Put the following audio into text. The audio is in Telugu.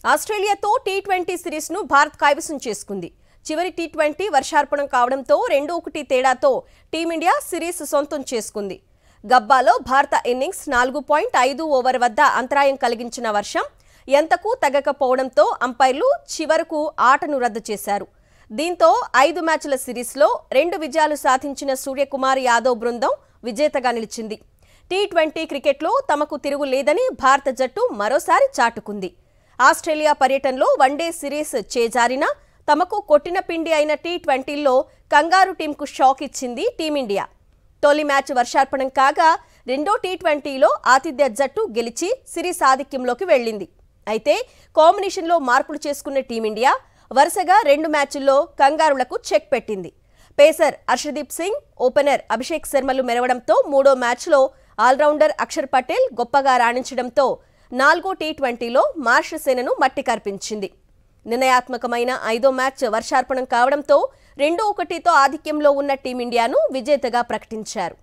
ఆస్ట్రేలియాతో టీ20 సిరీస్ను భారత్ కైవసం చేసుకుంది. చివరి టీ20 వర్షార్పణం కావడంతో 2-1 తేడాతో టీమిండియా సిరీస్ సొంతం చేసుకుంది. గబ్బాలో భారత ఇన్నింగ్స్ 4.5 ఓవర్ వద్ద అంతరాయం కలిగించిన వర్షం ఎంతకు తగ్గకపోవడంతో అంపైర్లు చివరకు ఆటను రద్దు చేశారు. దీంతో 5 మ్యాచ్ల సిరీస్లో 2 విజయాలు సాధించిన సూర్యకుమార్ యాదవ్ బృందం విజేతగా నిలిచింది. టీ20 క్రికెట్లో తమకు తిరుగు లేదని భారత జట్టు మరోసారి చాటుకుంది. ఆస్ట్రేలియా పర్యటనలో వన్డే సిరీస్ చేజారినా తమకు కొట్టిన పిండి అయిన టీ20లో కంగారు టీంకు షాక్ ఇచ్చింది టీమిండియా. తొలి మ్యాచ్ వర్షార్పణం కాగా రెండో టీ20లో ఆతిథ్య జట్టు గెలిచి సిరీస్ ఆధిక్యంలోకి వెళ్లింది. అయితే కాంబినేషన్లో మార్పులు చేసుకున్న టీమిండియా వరుసగా 2 మ్యాచ్ల్లో కంగారులకు చెక్ పెట్టింది. పేసర్ హర్షదీప్ సింగ్, ఓపెనర్ అభిషేక్ శర్మలు మెరవడంతో మూడో మ్యాచ్లో ఆల్రౌండర్ అక్షర్ పటేల్ గొప్పగా రాణించడంతో 4వ టీ20లో మార్ష్ సేనను మట్టి కర్పించింది. నిర్ణయాత్మకమైన 5వ మ్యాచ్ వర్షార్పణం కావడంతో 2-1తో ఆధిక్యంలో ఉన్న టీమిండియాను విజేతగా ప్రకటించారు.